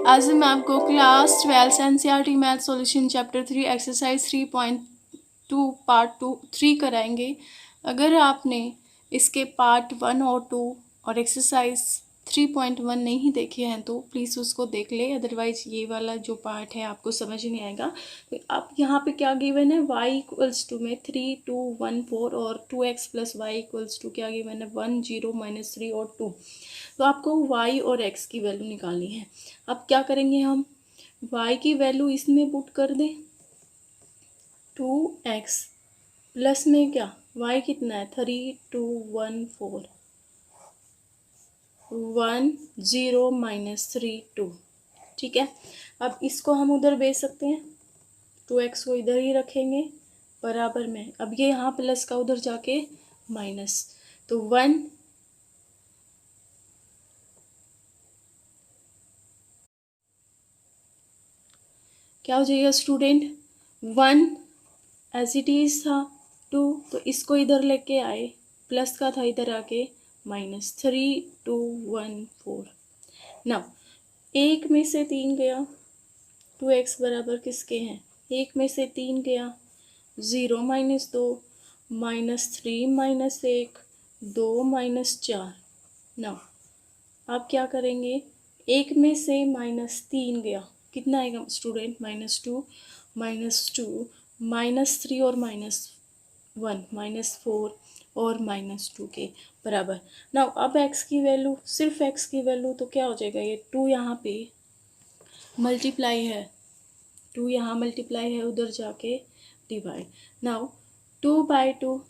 आज मैं आपको class 12 NCERT math solution chapter 3 exercise 3.2 part 3 कराएंगे। अगर आपने इसके पार्ट 1 और 2 और एक्सरसाइज 3.1 नहीं देखे हैं तो प्लीज़ उसको देख ले, अदरवाइज ये वाला जो पार्ट है आपको समझ नहीं आएगा। तो आप यहाँ पे क्या गिवन है, y इक्वल्स टू में 3 2 1 4 और 2x plus y equals to क्या गिवन है 1 0 -3 और 2। तो आपको y और x की वैल्यू निकालनी है। अब क्या करेंगे, हम y की वैल्यू इसमें पुट कर दें 2x प्लस में क्या y कितना है 3 2 1 4 1 0 -3 2। ठीक है, अब इसको हम उधर भेज सकते हैं, 2x को इधर ही रखेंगे बराबर में। अब ये यहाँ प्लस का उधर जाके माइनस, तो 1 क्या हो जाएगा स्टूडेंट, 1 एज इट इज था 2, तो इसको इधर लेके आए, प्लस का था इधर आके -3 2 1 4। नाउ एक में से 3 गया, 2x बराबर किसके हैं, एक में से 3 गया 0 -2 -3 -1 2 -4। नाउ आप क्या करेंगे, एक में से -3 गया, कितना आएगा स्टूडेंट -2 -2 -3 और -1 -4 और -2 के बराबर। नाउ अब x की वैल्यू, सिर्फ x की वैल्यू, तो क्या हो जाएगा, ये 2 यहाँ पे मल्टीप्लाई है, 2 यहाँ मल्टीप्लाई है, उधर जाके डिवाइड। नाउ 2/2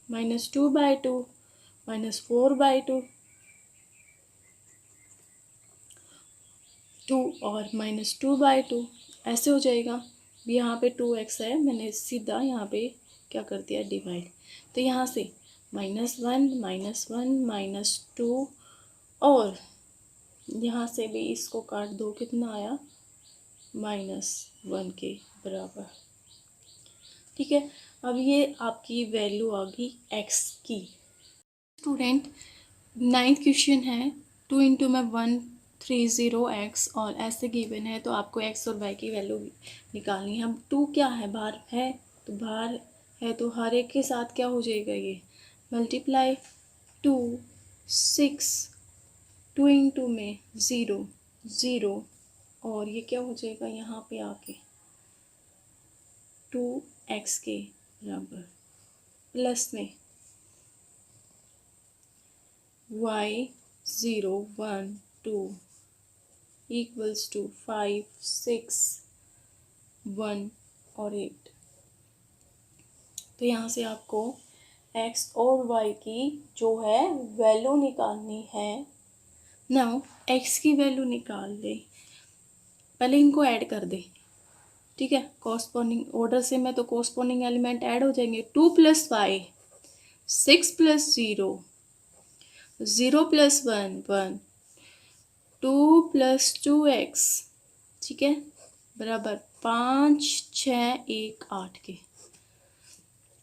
-2/2 -4/2 2 और -2/2 ऐसे हो जाएगा। यहाँ पे 2x है, मैंने सीधा यहाँ पे क्या कर दिया डिवाइड, तो यहाँ से -1 -2 और यहाँ से भी इसको काट दो, कितना आया -1 के बराबर। ठीक है, अब ये आपकी वैल्यू आ गई x की। स्टूडेंट 9th क्वेश्चन है, 2 × में 130x और ऐसे गिवन है, तो आपको x और y की वैल्यू निकालनी है। अब 2 क्या है, बाहर है, तो बाहर है तो हर एक के साथ क्या हो जाएगा, ये मल्टीप्लाई 2 6 2 × में 0 0 और ये क्या हो जाएगा यहाँ पे आके 2x के बराबर प्लस में y 0 1 2 इक्वल्स टू 5 6 1 और 8। तो यहाँ से आपको x और y की जो है वैल्यू निकालनी है। नाउ x की वैल्यू निकाल दे, पहले इनको ऐड कर दे। ठीक है, कॉरस्पॉन्डिंग ऑर्डर से मैं तो कॉरस्पॉन्डिंग एलिमेंट ऐड हो जाएंगे। 2 + y 6 + 0 0 + 1 1 2 + 2x, ठीक है, बराबर 5 6 1 8 के।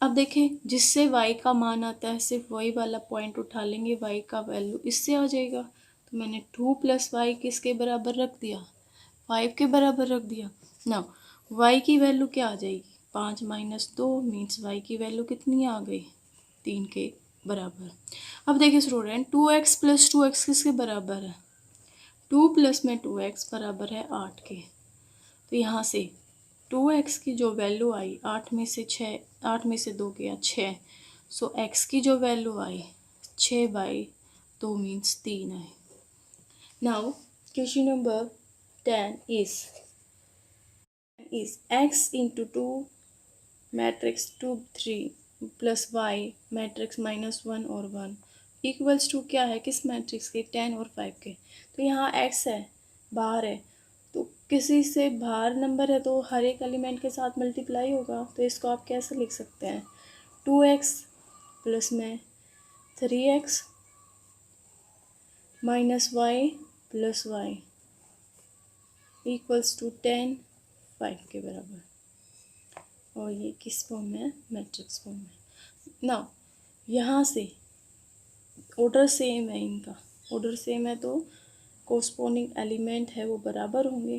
अब देखें, जिससे y का मान आता है सिर्फ वही वाला पॉइंट उठा लेंगे, y का वैल्यू इससे आ जाएगा। तो मैंने 2 + y किसके बराबर रख दिया, 5 के बराबर रख दिया। ना y की वैल्यू क्या आ जाएगी, 5 - 2 मीन्स y की वैल्यू कितनी आ गई, 3 के बराबर। अब देखिए स्टूडेंट, 2x + 2x किसके बराबर है, 2 प्लस में 2x बराबर है 8 के। तो यहाँ से 2x की जो वैल्यू आई, 8 में से 2 गया 6, सो x की जो value I 6/2 means 3 I. Now question number 10 is x into 2 matrix 2 3 plus y matrix -1 और 1 इक्वल्स टू क्या है, किस मैट्रिक्स के, 10 और 5 के। तो यहाँ x है, बाहर है, तो किसी से बाहर नंबर है तो हर एक एलिमेंट के साथ मल्टीप्लाई होगा। तो इसको आप कैसे लिख सकते हैं, 2x प्लस में 3x minus y plus y equals to 10 5 के बराबर। और ये किस फॉर्म में है, मैट्रिक्स फॉर्म में। नाउ यहाँ से ऑर्डर सेम है, इनका ऑर्डर सेम है, तो कोस्पोंडिंग एलिमेंट है वो बराबर होंगे,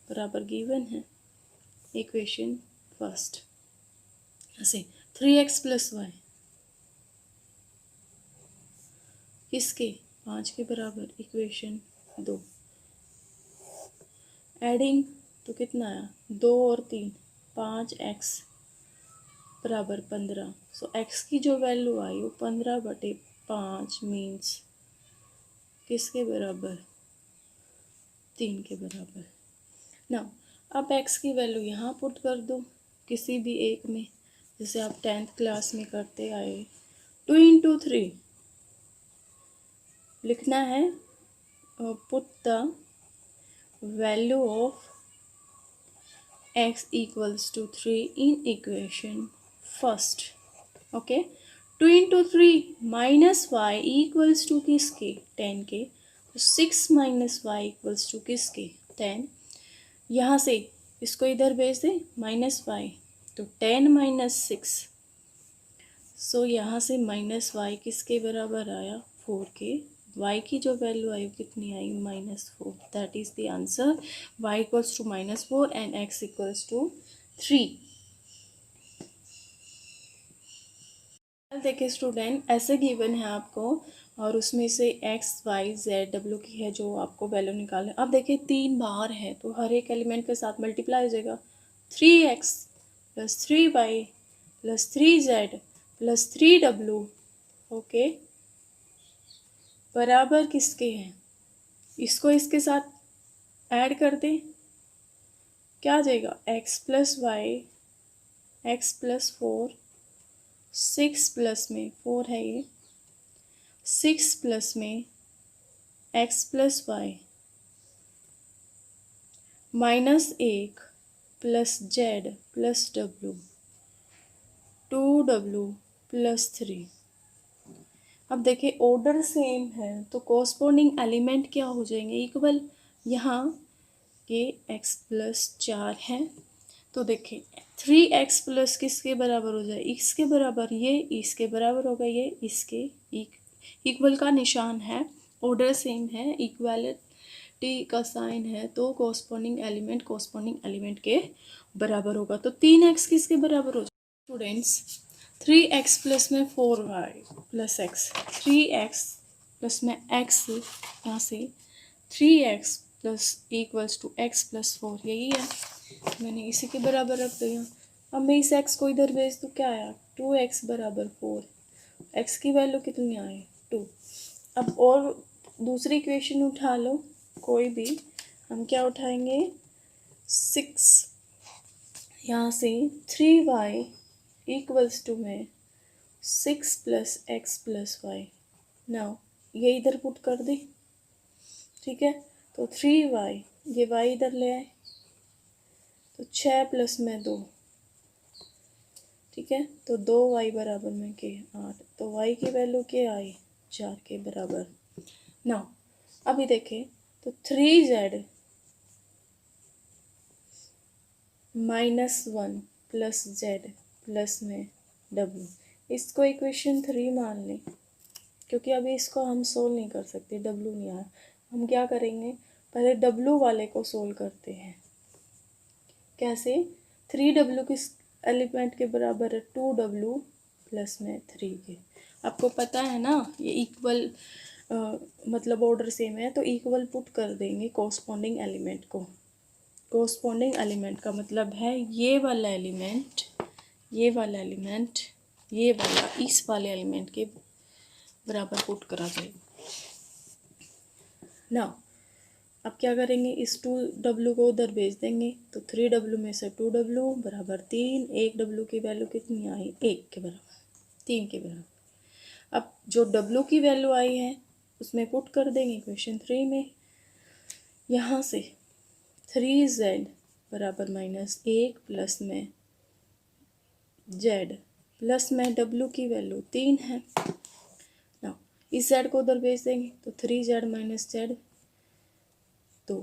बराबर गिवन है। इक्वेशन फर्स्ट ऐसे 3x प्लस वाई किसके 5 के बराबर, इक्वेशन 2। एडिंग तो कितना आया 2 और 3 5x बराबर 15। सो x की जो वैल्यू आई वो 15/5 मीन्स किसके बराबर, 3 के बराबर। ना अब x की वैल्यू यहाँ पुट कर दो किसी भी एक में, जैसे आप 10th क्लास में करते आए। 2 × 3 लिखना है, put the value of x equals to 3 in equation first. Okay 2 × 3 minus y equals to किसके 10 के, तो 6 माइनस वाई इक्वल्स टू किसके 10। यहाँ से इसको इधर भेज दें माइनस वाई, तो 10 माइनस 6। सो यहाँ से माइनस वाई किसके बराबर आया 4 के। y की जो वैल्यू आई कितनी आई -4। That is the answer. y equals to -4 and x equals to 3। देखिए स्टूडेंट, ऐसे गिवन है आपको और उसमें से x y z w की है जो आपको वैल्यू निकालना है। अब देखिए 3 बाहर है तो हर एक एलिमेंट के साथ मल्टीप्लाई हो जाएगा। 3x + 3y + 3z + 3w okay बराबर किसके हैं, इसको इसके साथ ऐड कर दें, क्या आ जाएगा x + y x + 4 6 प्लस में 4 है ये, 6 प्लस में x + y -1 + z + w 2w + 3। अब देखिए ऑर्डर सेम है तो कोरस्पोंडिंग एलिमेंट क्या हो जाएंगे इक्वल। यहाँ ये x + 4 है तो देखिए 3x प्लस किसके बराबर हो जाए, इसके बराबर, ये इसके बराबर होगा, ये इसके इक्वल का निशान है, ऑर्डर सेम है, इक्वालिटी का साइन है, तो कोरस्पोंडिंग एलिमेंट के बराबर होगा। तो 3x किसके बराबर हो जाए स्टूडेंट्स, 3x प्लस में 4y plus x, 3x plus में x यहाँ से 3x plus equals to x + 4 यही है, मैंने इसी के बराबर रख दिया। अब मैं इस x को इधर भेज दूँ, क्या आया 2x = 4, x की वैल्यू कितनी आई 2। अब और दूसरी इक्वेशन उठा लो कोई भी, हम क्या उठाएंगे 6, यहाँ से 3y इक्वल्स टू में 6 + x + y। नाउ ये इधर पुट कर दे, ठीक है, तो 3y ये y इधर ले आए तो 6 प्लस में 2, ठीक है, तो 2y बराबर में के 8, तो y की वैल्यू क्या आई 4 के बराबर। नाउ अभी देखें तो 3z -1 + z प्लस में w, इसको इक्वेशन 3 मान लें क्योंकि अभी इसको हम सोल्व नहीं कर सकते, w नहीं आया। हम क्या करेंगे, पहले w वाले को सोल्व करते हैं। कैसे, 3w किस एलिमेंट के बराबर है 2w प्लस में 3 के। आपको पता है ना ये इक्वल मतलब ऑर्डर सेम है तो इक्वल पुट कर देंगे कोरस्पोंडिंग एलिमेंट को। कोरस्पोंडिंग एलिमेंट का मतलब है ये वाला एलिमेंट, ये वाला एलिमेंट, ये वाला इस वाले एलिमेंट के बराबर पुट करा जाएगा। ना अब क्या करेंगे, इस 2w को उधर भेज देंगे तो 3w में से 2w बराबर 3, 1w की वैल्यू कितनी आई 1 के बराबर, 3 के बराबर। अब जो w की वैल्यू आई है उसमें पुट कर देंगे इक्वेशन 3 में। यहाँ से 3z बराबर -1 प्लस में z प्लस में w की वैल्यू 3 है। ना इस z को उधर भेज देंगे तो 3z - z 2,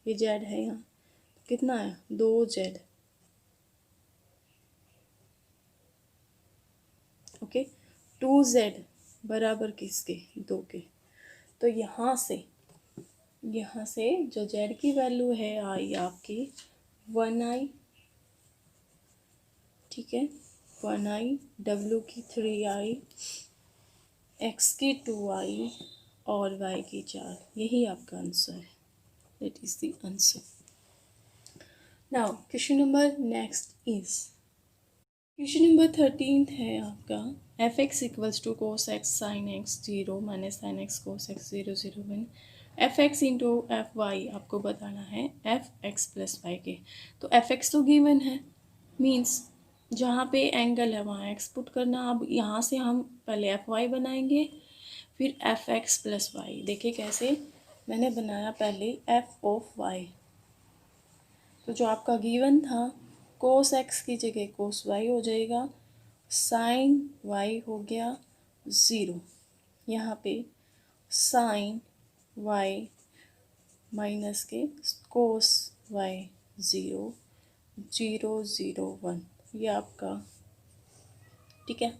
ये z है यहाँ कितना आया 2z, ओके 2z बराबर किसके 2 के। तो यहाँ से जो जेड की वैल्यू है आई आपकी 1i, ठीक है, 1i, डब्ल्यू की 3i, एक्स की 2i और y की 4। यही आपका आंसर है, that is the answer. Now question number next is question number 13 है आपका f x equals to cos x sin x 0 minus sign x cos x 0 0 1 f x into f y आपको बताना है f x plus y के। तो f x तो given है, means जहाँ पे एंगल है वहाँ एक्स पुट करना। अब यहाँ से हम पहले एफ वाई बनाएंगे, फिर एफ एक्स प्लस वाई। देखिए कैसे मैंने बनाया, पहले एफ ऑफ वाई, तो जो आपका गिवन था कोस एक्स की जगह कोस वाई हो जाएगा, साइन वाई हो गया 0, यहाँ पे साइन वाई माइनस के कोस वाई 0 0 0 1, ये आपका, ठीक है।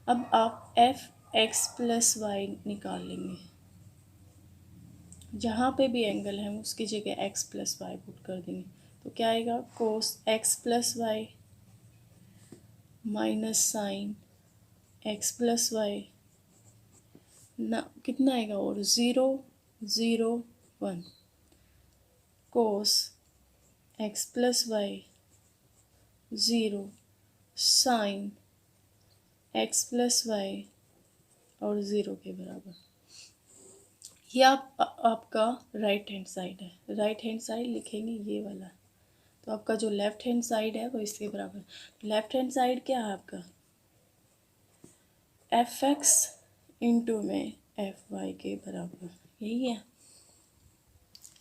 अब आप एफ एक्स प्लस वाई निकाल लेंगे, जहाँ पे भी एंगल है उसकी जगह एक्स प्लस वाई पुट कर देंगे। तो क्या आएगा, cos x plus y minus sign x plus y ना, कितना आएगा, और 0 0 1, cos x plus y 0 sin x plus y और 0 के बराबर। ये आपका राइट हैंड साइड है, राइट हैंड साइड लिखेंगे ये वाला। तो आपका जो लेफ्ट हैंड साइड है वो इसके बराबर। लेफ्ट हैंड साइड क्या है आपका, एफ एक्स इंटू में एफ वाई के बराबर, यही है,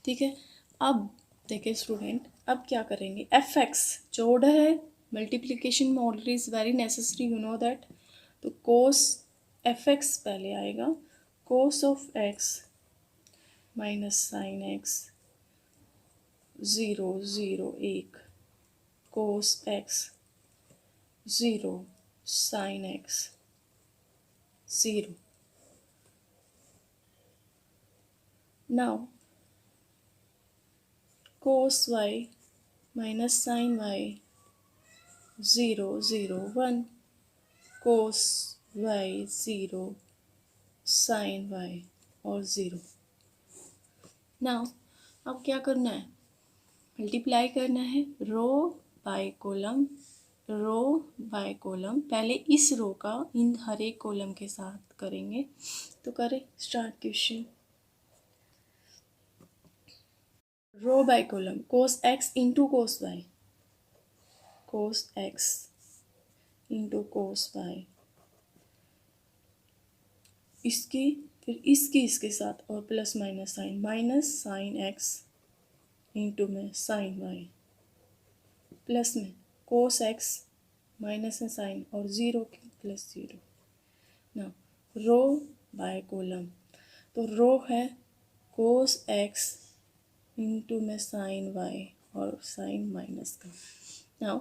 ठीक है। अब देखिए स्टूडेंट, अब क्या करेंगे, एफ एक्स जो ऑर्डर है मल्टीप्लिकेशन में order is very necessary, you know that. तो कोस एफ एक्स पहले आएगा, cos of x minus sign x 0 0 1, cos x 0 sin x 0। Now cos y minus sin y 0 0 1, cos y 0 sin y और 0। Now अब क्या करना है, multiply करना है row by column, row by column. पहले इस रो का इन हर एक कॉलम के साथ करेंगे। तो करें start question. Row by column, cos x into cos y, cos x into cos y, इसकी फिर इसकी इसके साथ और plus minus sin, minus sign x into में साइन वाई, प्लस में कोस एक्स माइनस में साइन और 0 की प्लस 0। ना रो बाय कॉलम, तो रो है कोस एक्स इंटू में साइन वाई और साइन माइनस का। Now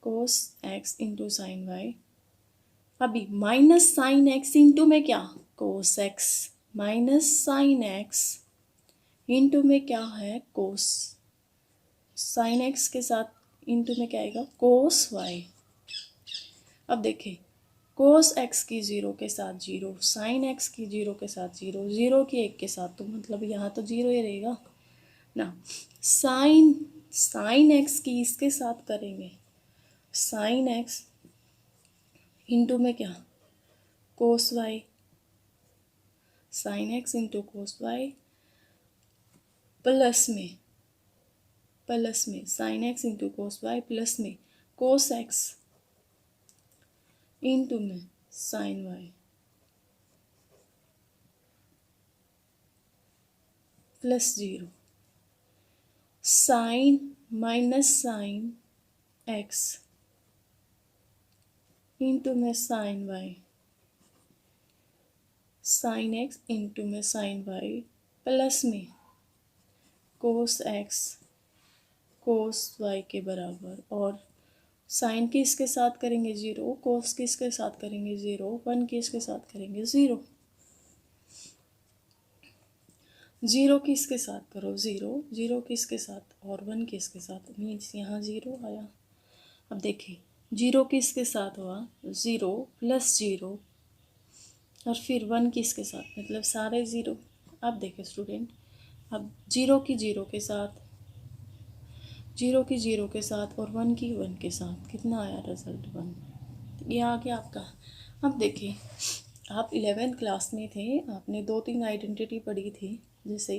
cos x into sign y, अभी माइनस साइन एक्स इंटू में क्या, cos x, minus sign x into में क्या है, कोस, साइन एक्स के साथ इंटू में क्या आएगा, कोस वाई। अब देखिए कोस एक्स की 0 के साथ 0, साइन एक्स की 0 के साथ 0, 0 की 1 के साथ, तो मतलब यहाँ तो 0 ही रहेगा ना। साइन एक्स की इसके साथ करेंगे, साइन एक्स इंटू में क्या, cos y, sine x into cos y, plus में sine x into cos y, plus में कोस एक्स इंटू में sign y, plus 0, sine minus sign x into में sign y, sine x into में sign y, plus में cos x cos y के बराबर, और sign की इसके साथ करेंगे 0, कोस की इसके साथ करेंगे 0, 1 की इसके साथ करेंगे 0। ज़ीरो किसके साथ करो, ज़ीरो ज़ीरो किसके साथ और वन किसके साथ, मीन्स यहाँ ज़ीरो आया। अब देखिए जीरो किसके साथ हुआ, ज़ीरो प्लस ज़ीरो और फिर वन किसके साथ, मतलब सारे ज़ीरो। अब देखिए स्टूडेंट, अब जीरो की जीरो के साथ, जीरो की जीरो के साथ और वन की वन के साथ, कितना आया रिजल्ट, वन। ये आ गया आपका। अब देखिए आप 11th क्लास में थे, आपने 2-3 आइडेंटिटी पढ़ी थी, जैसे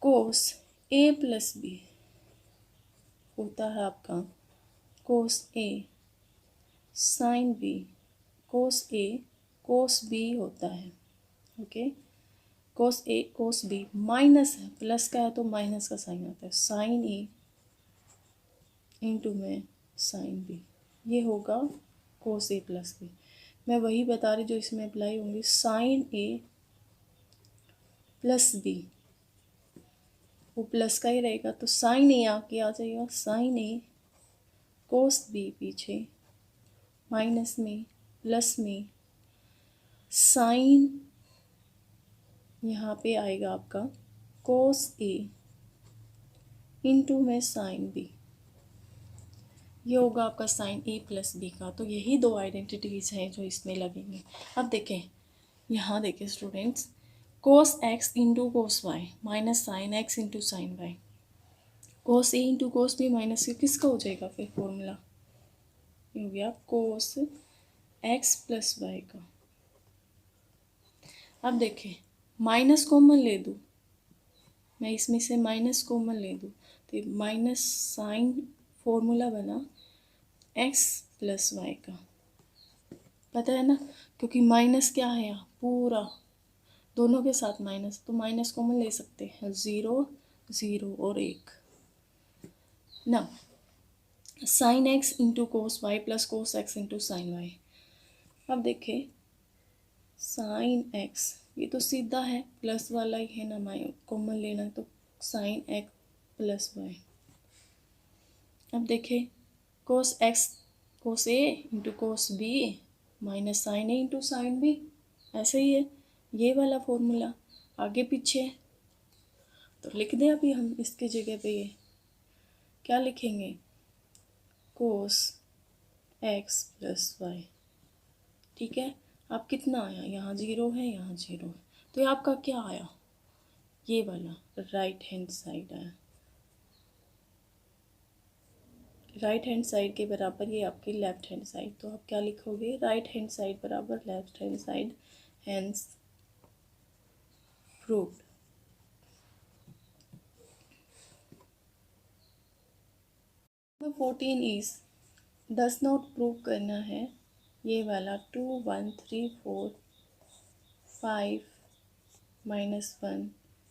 कोस ए प्लस बी होता है आपका कोस ए साइन बी, कोस ए कोस बी होता है, ओके। कोस ए कोस बी माइनस है, प्लस का है तो माइनस का साइन आता है, साइन ए इंटू में साइन बी, ये होगा कोस ए प्लस बी। मैं वही बता रही जो इसमें अप्लाई होंगी, साइन ए प्लस बी, वो प्लस का ही रहेगा तो साइन ए आके आ जाएगा, साइन ए कोस बी पीछे माइनस में प्लस में साइन, यहाँ पे आएगा आपका कोस ए इंटू में साइन बी, ये होगा आपका साइन ए प्लस बी का। तो यही दो आइडेंटिटीज़ हैं जो इसमें लगेंगे। अब देखें, यहाँ देखें students, cos x into cos y minus sign x into sign y, cos a into cos b minus किसका हो जाएगा फिर फॉर्मूला, ये हो गया कोस एक्स प्लस वाई का। अब देखें माइनस कॉमन ले दूँ, मैं इसमें से माइनस कॉमन ले दूँ तो माइनस साइन फॉर्मूला बना एक्स प्लस वाई का, पता है ना, क्योंकि माइनस क्या है यहाँ पूरा, दोनों के साथ माइनस, तो माइनस कॉमन ले सकते हैं, ज़ीरो ज़ीरो और एक ना, sin x into cos y plus cos x into sign y. अब देखें साइन एक्स, ये तो सीधा है प्लस वाला ही है ना, माइ कॉमन लेना तो साइन एक्स प्लस वाई। अब देखें cos x cos a into cos b minus sine a into sine b, ऐसे ही है ये वाला फॉर्मूला, आगे पीछे तो लिख दें अभी हम इसकी जगह पे, ये क्या लिखेंगे, कोस एक्स प्लस वाई, ठीक है। अब कितना आया, यहाँ ज़ीरो है यहाँ ज़ीरो है, तो ये आपका क्या आया, ये वाला राइट हैंड साइड आया, राइट हैंड साइड के बराबर ये आपकी लेफ्ट हैंड साइड, तो आप क्या लिखोगे, राइट हैंड साइड बराबर left hand side, hence proved. Number 14 is 10 note prove करना है, ये वाला 2 1 3 4 5 -1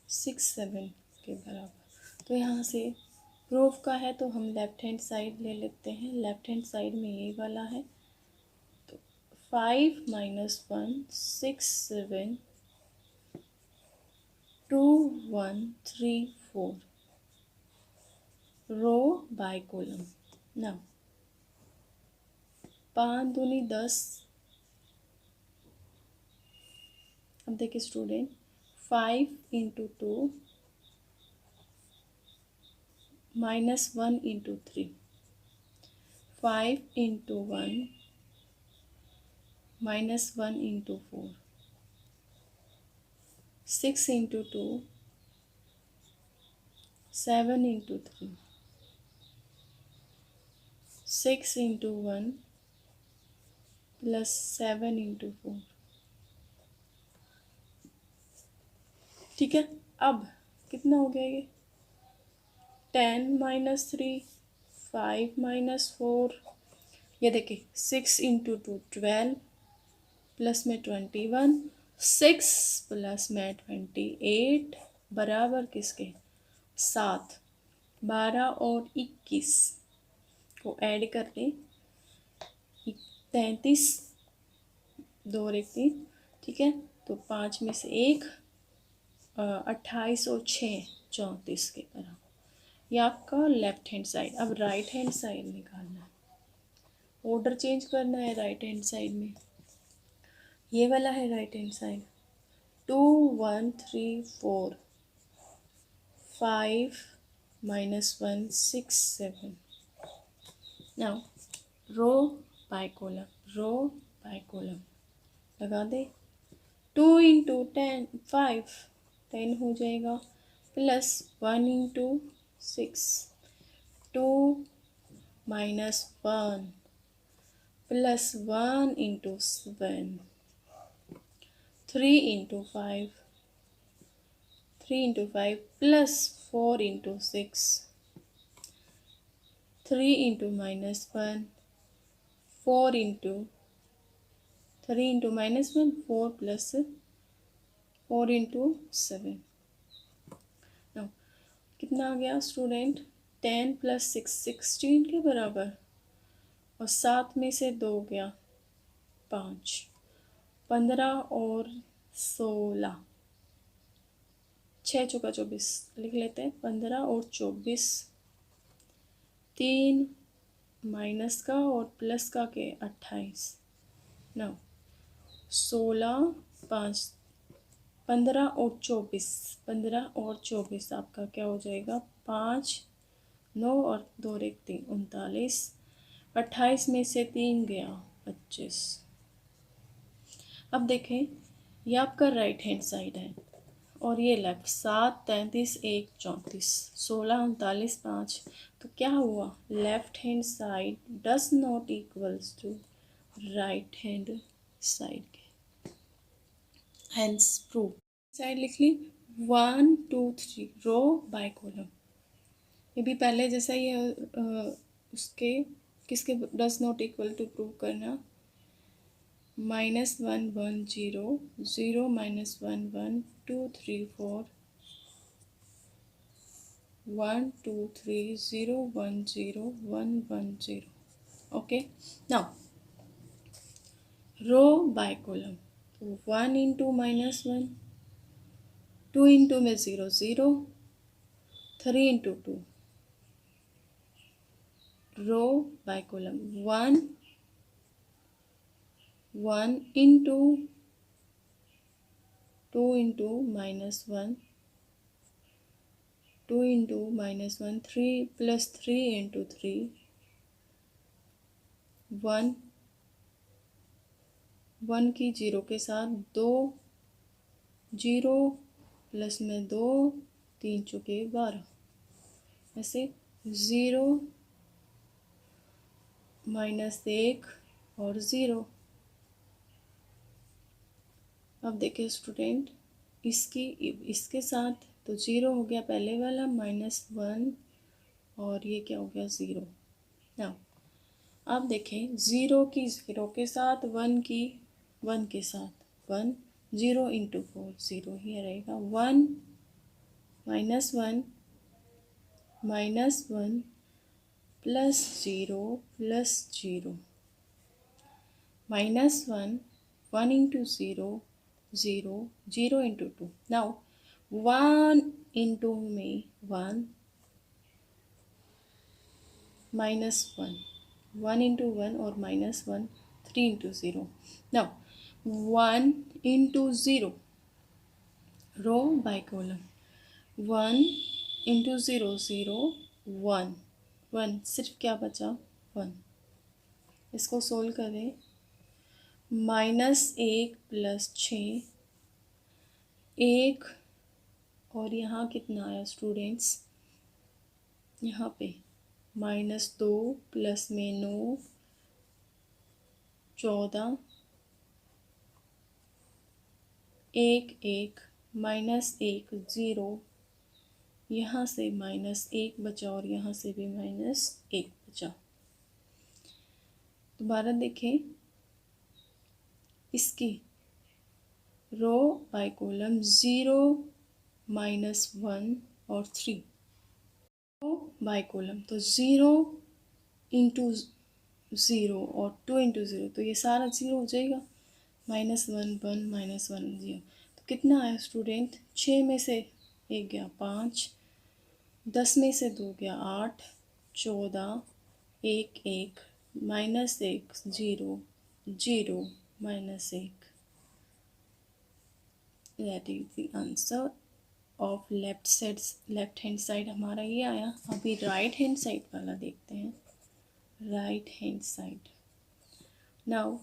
6 7 के बराबर। तो यहाँ से प्रूफ का है तो हम लेफ्ट हैंड साइड ले लेते हैं, लेफ्ट हैंड साइड में ये वाला है, तो 5 -1 6 7 2 1 3 4 रो बाय कॉलम ना, 5 दूनी 10। अब देखिए student 5 into 2 -1 into 3, 5 into 1 -1 into 4, 6 into 2 7 into 3, 6 into 1 plus 7 into 4, ठीक है। अब कितना हो गया ये, 10 -3 5 -4, ये देखिए 6 इंटू 2 12 प्लस में 21, 6 प्लस में 28 बराबर किसके 7, 12 और 21 को ऐड कर दें, 33 2 और 1 3, ठीक है। तो 5 में से 1 28 और 6 34 के बराबर, ये आपका लेफ्ट हैंड साइड। अब राइट हैंड साइड निकालना है, ऑर्डर चेंज करना है राइट हैंड साइड में, ये वाला है right hand side, 2 1 3 4 5 minus 1 6 7. Now row by column लगा दे. 2 इंटू 10 5 10 हो जाएगा, plus 1 into 6 2 minus 1 plus 1 into 7 3 into 5 plus 4 into 6 3 into minus 1 4 into 3 into minus 1 4 plus 4 into 7. now कितना आ गया स्टूडेंट? 10 plus 6 16 के बराबर, और 7 में से 2 गया 5, 15 और 16 6 चौका 24 लिख लेते हैं. 15 और 24 3 माइनस का और प्लस का के 28. नौ 16 5 15 और 24 आपका क्या हो जाएगा? 5 9 और 2 1 3 39. 28 में से 3 गया 25. अब देखें, ये आपका राइट हैंड साइड है और ये लेफ्ट. 7 33 1 34 16 39 5. तो क्या हुआ? Left hand side does not equals to right hand side के. Hence prove. साइड लिख ली 1 2 3 रो बाय कॉलम. ये भी पहले जैसा ही है. उसके किसके does not equal to prove करना. -1 1 0 0 -1 1 2 3 4 1 2 3 0 1 0 1 1 0. okay, now row by column. 1 into -1 2 into में 0 0 3 into 2 row by column. 1 1 into 2 into -1 2 into -1 3 plus 3 into 3 1 1 की 0 के साथ 2 0 प्लस में 2 3 चौके 12. ऐसे 0 -1 और 0. अब देखिए स्टूडेंट, इसके साथ तो 0 हो गया पहले वाला, -1 और ये क्या हो गया 0. ना अब देखें 0 की 0 के साथ 1 की 1 के साथ 1 0 इंटू 4 0 ही रहेगा. 1 -1 -1 plus 0 plus 0 -1 1 into 0 0 0 into 2. now 1 into में 1 -1 1 into 1 और -1 3 into 0. now 1 into 0 row by column. 1 into 0 0 1 1 सिर्फ क्या बचा 1. इसको सोल्व करें. -1 प्लस 6 1 और यहाँ कितना आया स्टूडेंट्स? यहाँ पे -2 प्लस में 9 14 1 1 -1 0. यहाँ से -1 बचा और यहाँ से भी -1 बचा. दोबारा देखें इसकी रो बाय कॉलम. 0 -1 और 3 रो बाय कॉलम. तो 0 इंटू 0 और 2 इंटू 0 तो ये सारा 0 हो जाएगा. -1 1 -1 0. तो कितना आया स्टूडेंट? 6 में से 1 गया 5 10 में से 2 गया 8 14 1 1 -1 0 0 -1. That is the answer of left hand side हमारा ये आया। अभी राइट हैंड साइड वाला देखते हैं। Right hand side now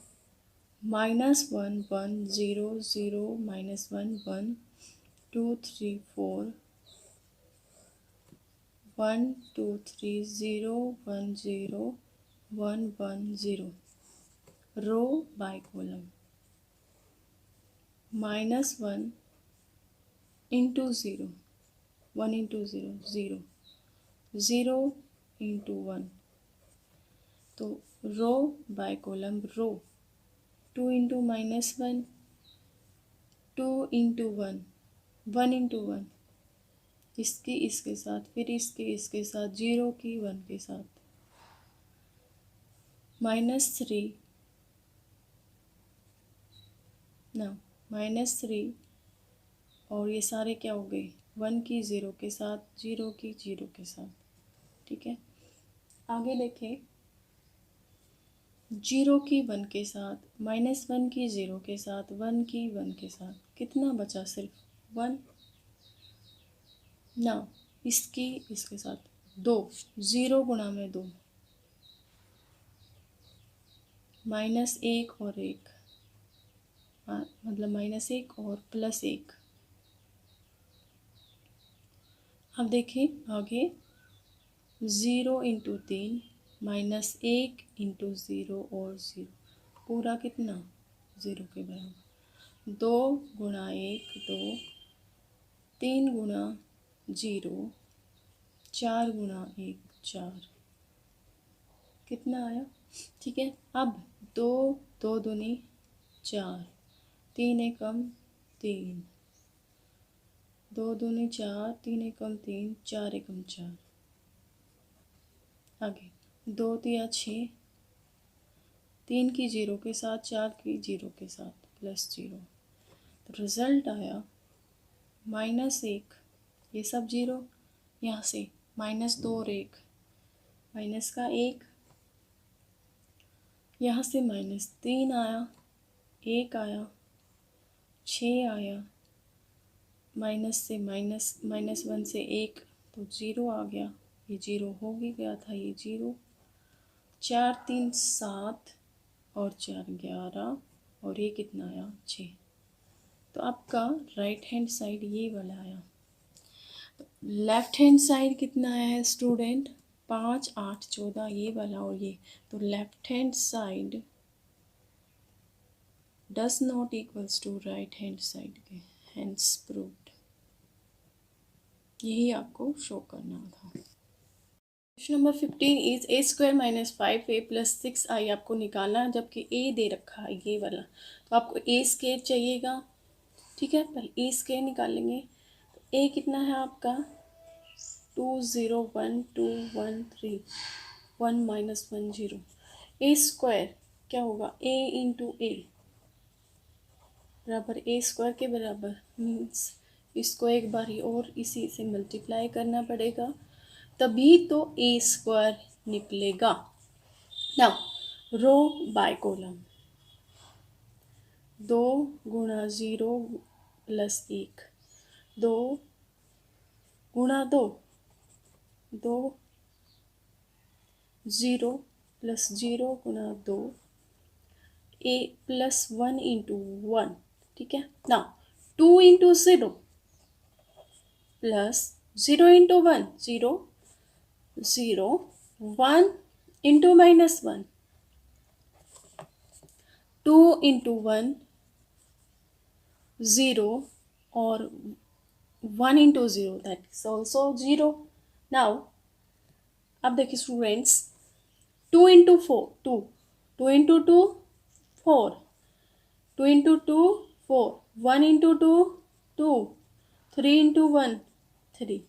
-1 1 0 0 -1 1 2 3 4 1 2 3 0 1 0 1 1 0 row by column -1 into 0 1 into 0 0 0 into 1 तो रो by column row 2 into -1 2 into 1 1 into 1 इसकी इसके साथ फिर इसके साथ 0 की 1 के साथ -3 ना -3 और ये सारे क्या हो गए 1 की 0 के साथ 0 की 0 के साथ। ठीक है, आगे देखें 0 की 1 के साथ -1 की 0 के साथ 1 की 1 के साथ कितना बचा सिर्फ 1 ना इसकी इसके साथ 2 0 गुणा में 2 -1 और 1 मतलब -1 और +1। अब देखिए आगे 0 इंटू 3 -1 इंटू 0 और 0 पूरा कितना 0 के बराबर 2 गुणा 1 2 3 गुणा 0 4 गुणा 1 4 कितना आया। ठीक है, अब 2 2 दूनी 4 3 एकम 3 2 दूनी 4 3 एकम 3 4 एकम 4 आगे 2 तिया 6 3 की 0 के साथ 4 की 0 के साथ +0 तो रिज़ल्ट आया -1 ये सब 0 यहाँ से -2 और 1 माइनस का 1 यहाँ से -3 आया 1 आया 6 आया माइनस से -1 से 1 तो 0 आ गया। ये 0 हो ही गया था, ये 0 4 3 7 और 4 11 और ये कितना आया 6। तो आपका राइट हैंड साइड ये वाला आया। लेफ्ट हैंड साइड कितना आया है स्टूडेंट 5 8 14 ये वाला और ये। तो left hand side does not equals to right hand side के, हेंस प्रूव्ड। यही आपको शो करना था। Question number 15 is a² - 5a + 6i आपको निकालना, जबकि a दे रखा है ये वाला, तो आपको a² चाहिएगा। ठीक है, पहले a² निकालेंगे। तो a कितना है आपका 2 0 1 2 1 3 1 -1 0 a² क्या होगा a इंटू a बराबर a² के बराबर, मीन्स इसको एक बार और इसी से मल्टीप्लाई करना पड़ेगा तभी तो a² निकलेगा। नाउ रो बाय कॉलम 2 गुणा 0 + 1 2 गुणा 2 2 0 + 0 गुणा 2 a +1 इंटू 1। ठीक है, ना 2 into 0 plus 0 into 1 0 0 1 into -1 2 into 1 0 और 1 into 0 that is also 0। Now अब देखिए students 2 into 4 2 2 into 2 4 2 into 2 4 1 into 2 2 3 into 1 3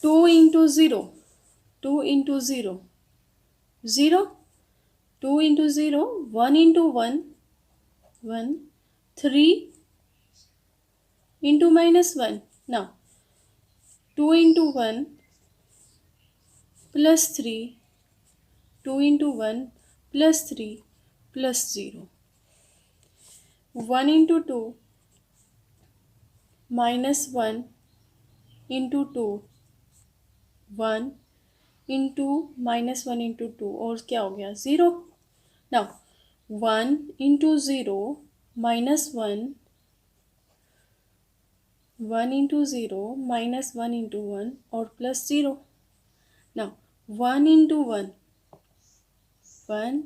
2 into 0 2 into 0 0 2 into 0 1 into 1 1 3 into -1 now 2 into 1 + 3 2 into 1 + 3 + 0 1 into 2 minus 1 into 2, 1 into minus 1 into 2, और क्या हो गया 0. Now 1 into 0 minus 1, 1 into 0 minus 1 into 1 और plus 0. Now 1 into 1, 1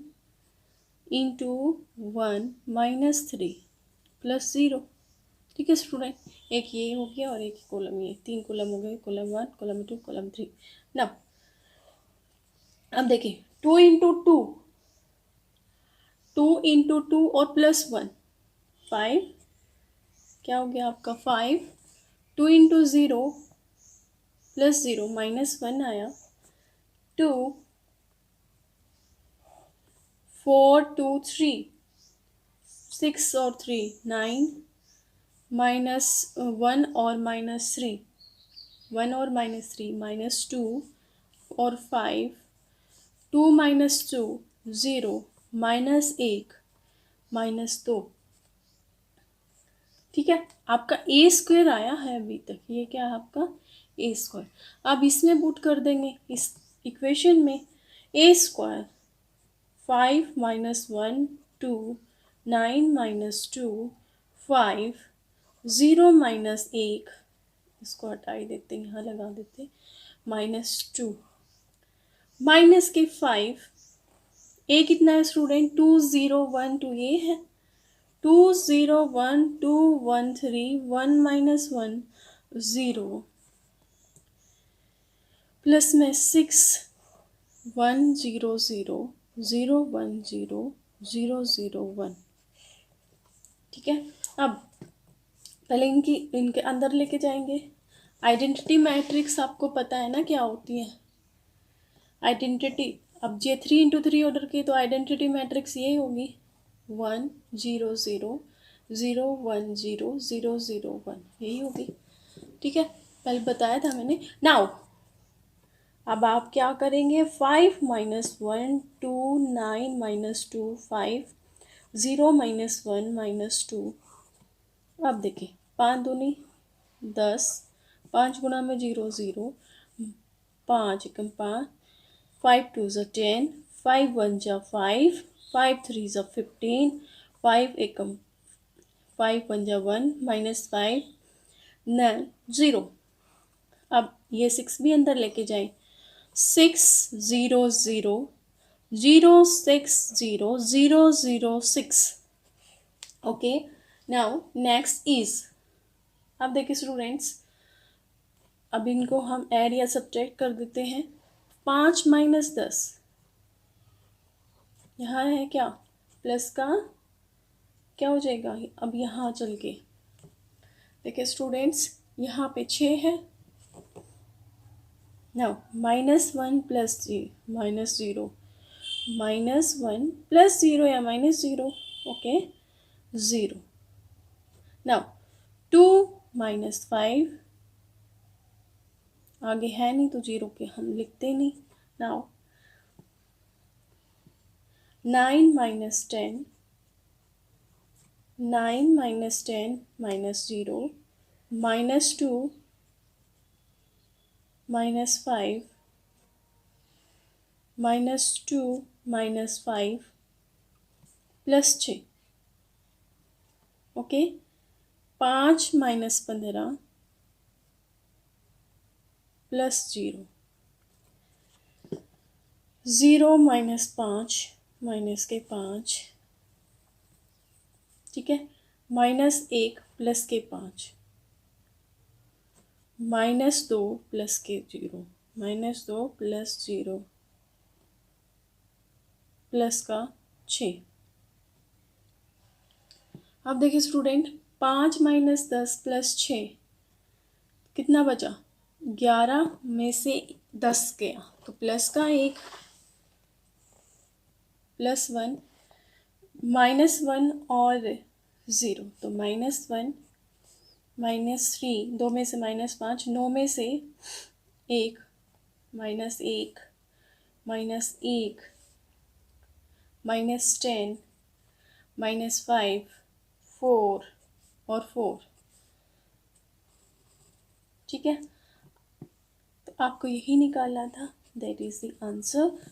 into 1 minus 3 plus 0. ठीक है student, एक ये हो गया और एक कॉलम ये, 3 कॉलम हो गए, कॉलम 1, कॉलम 2, कॉलम 3. नाउ अब देखिए 2 into 2, 2 into 2 और प्लस 1, 5. क्या हो गया आपका 5. 2 into 0 प्लस 0 माइनस 1 आया. 2, 4, 2, 3, 6 और 3, 9 माइनस 1 और माइनस 3, 1 और माइनस 3 माइनस 2 और 5, 2 माइनस 2 0 माइनस 1 माइनस 2. ठीक है, आपका ए स्क्वायर आया है अभी तक, ये क्या है आपका ए स्क्वायर. अब इसमें पुट कर देंगे इस इक्वेशन में. ए स्क्वायर 5 माइनस 1 2, 9 माइनस 2 5, 0 माइनस 1, इसको हटा ही देते हैं, यहाँ लगा देते, माइनस 2 माइनस के 5. ए कितना है स्टूडेंट 2 0 1 2, ये है 2 0 1 2 1 3, 1 माइनस 1 0 प्लस में 6 1 0 0 0 1 0 0 0 1. ठीक है, अब पहले इनके अंदर लेके जाएंगे. आइडेंटिटी मैट्रिक्स आपको पता है ना क्या होती है आइडेंटिटी. अब ये 3 इंटू 3 ऑर्डर की, तो आइडेंटिटी मैट्रिक्स यही होगी 1 0 0 0 1 0 0 0 1, यही होगी. ठीक है, पहले बताया था मैंने. नाउ अब आप क्या करेंगे 5 माइनस 1 2 9 माइनस 2 5 0 माइनस 1 माइनस 2. अब देखिए 5 दूनी 10, 5 गुना में 0 0, 5 एकम 5, 5 2 ज़ा 10, 5 1 ज़ा 5, 5 3 ज़ा 15, 5 एकम 5 1 ज़ा 1 माइनस 5 9 0. अब ये 6 भी अंदर लेके जाएं. 6 0 0 0 6 0 0 0 6. Okay, now next is. अब देखिए स्टूडेंट्स, अब इनको हम ऐड या सब्ट्रैक्ट कर देते हैं. 5 माइनस 10, यहाँ है क्या प्लस का, क्या हो जाएगा अब यहाँ चल के. देखिए स्टूडेंट्स, यहाँ पे 6 है. Now minus 1 plus minus 0, minus 1 plus 0 या माइनस 0, ओके 0. नाउ 2 माइनस 5, आगे है नहीं तो 0 के हम लिखते नहीं. Now 9 minus 10, 9 minus 10 minus 0 minus 2 minus 5 minus 2 minus 5 plus 6. Okay, 5 minus 15 plus 0, 0 minus 5 minus के 5. ठीक है, माइनस 1 प्लस के 5, माइनस 2 प्लस के 0, माइनस 2 प्लस 0 प्लस का 6. अब देखिए स्टूडेंट, 5 माइनस 10 प्लस 6 कितना बचा, 11 में से 10 गया तो प्लस का 1 प्लस 1, माइनस 1 और 0 तो माइनस 1 माइनस 3, 2 में से माइनस 5, 9 में से 1 माइनस 1 माइनस 1 माइनस 10 माइनस 5 4 और 4। ठीक है, तो आपको यही निकालना था। That is the answer.